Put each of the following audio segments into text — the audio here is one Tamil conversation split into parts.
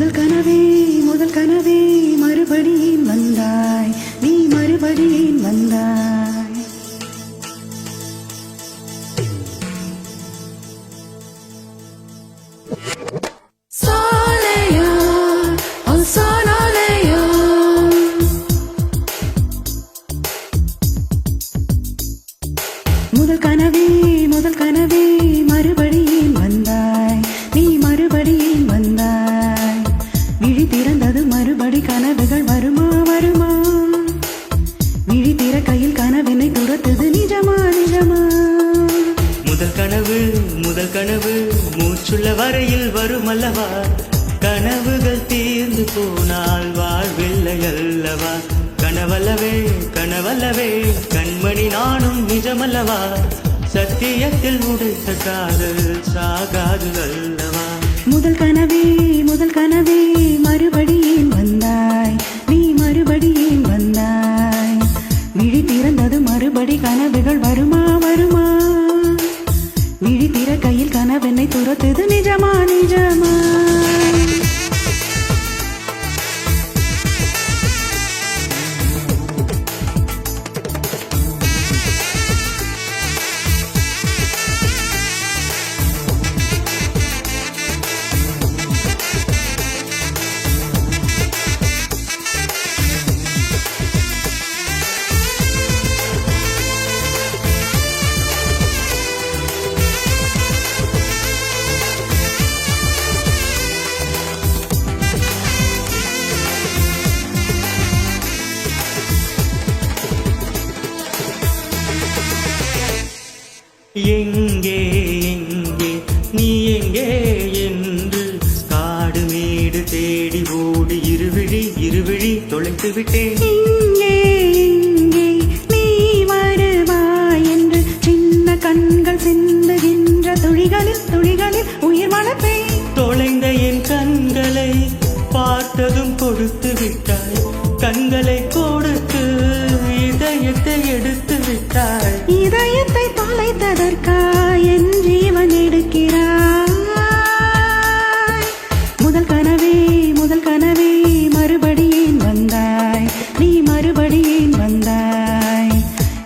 முதல் கனவே முதல் கனவே மறுபடியும் வந்தாய், நீ மறுபடியும் வந்தாய். சாலையா சாலையா முதல் கனவே முதல் கனவே மறுபடியும் வந்தாய், நீ மறுபடியும் வந்தாய். விழி திறந்தது மறுபடி கனவுகள் வருமா வருமா, விழி திற கையில் கனவினை துரத்துது நிஜமா நிஜமா. முதல் கனவு மூச்சுள்ள வரையில் வருமல்லவா, கனவுகள் தீர்ந்து போனால் வாழ்வில்லை அல்லவா. கனவல்லவே கனவல்லவே கண்மணி நானும் நிஜமல்லவா, சத்தியத்தில் உடைத்த காதல் சாகாது அல்லவா. முதல் கனவே மறுபடியும் வந்தாய், நீ மறுபடியும் வந்தாய். விழி திறந்தது மறுபடி கனவுகள் வருமா வருமா, விழி திற கையில் கனவென்னை துரத்துது நிஜமா நிஜமா. எங்கே எங்கே நீ எங்கே என்று காடு மேடு தேடி ஓடி இருவிழி தொலைத்து விட்டேன். இங்கே இங்கே நீ வருவாய் என்று சின்ன கண்கள் சிந்துகின்ற துளிகளில் உயிர் வளர்ப்பேன். தொலைந்த என் கண்களை பார்த்ததும் கொடுத்து விட்டாய், கண்களை கொடுத்து இதயத்தை எடுத்து விட்டாய். இதயத்தை தொலைத்ததற்காய் என் ஜீவன் எடுக்கிறாய். முதல் கனவே மறுபடியும் வந்தாய், நீ மறுபடியும் வந்தாய்.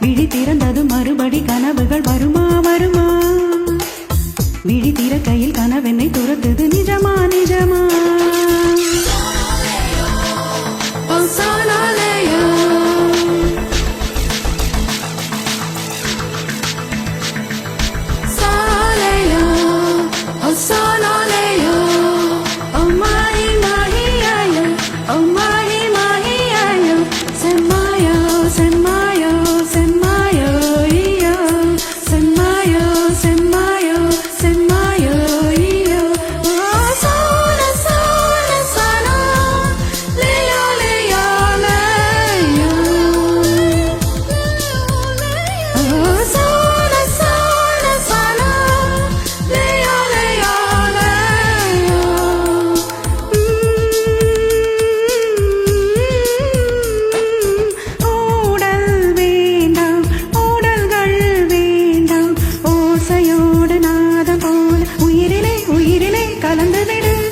விழி திறந்தது மறுபடி கனவுகள் வருமா வருமா, விழி திற கையில் கனவென்னை துரத்துது நிஜமா நிஜமா.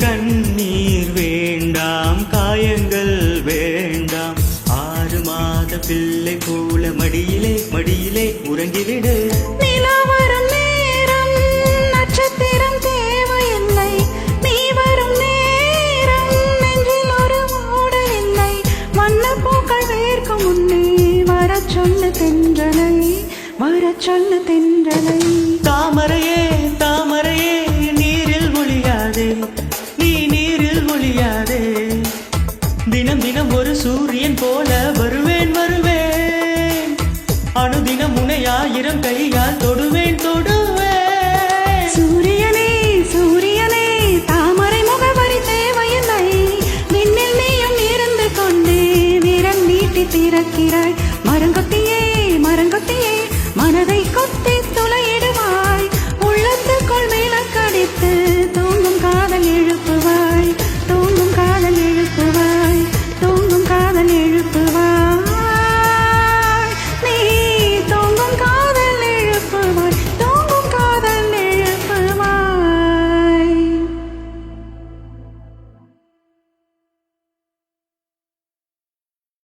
கண்ணீர் வேண்டாம் காயங்கள் வேண்டாம், 6 மாத பிள்ளை போல மடியிலே உறங்கிவிடு. நிலவரும் நேரம் நட்சத்திரம் தேவையில்லை, நீ வரும் நேரம் நெஞ்சில் ஒரு மூடல் இல்லை. வண்ணப்பூக்கள் வேர்க்கும் முன்னே வரச் சொல்லு தென்றலை, வரச் சொல்லு தென்றலை. தாமரையே தாமரையே நீரில் ஒளியாதே, நீ நீரில் ஒளியாதே. தினம் தினம் ஒரு சூரியன் போல வருவேன் வருவேன், அனுதினம் உன்னை 1000 கையால் தொடுவேன் தொடுவேன். சூரியனே சூரியனே தாமரை முகவரி தேவையில்லை, விண்ணில் நீயும் இருந்து கொண்டே விரல் நீட்டி திறக்கிறாய். மரங்கொத்தியே மனதை கொத்தி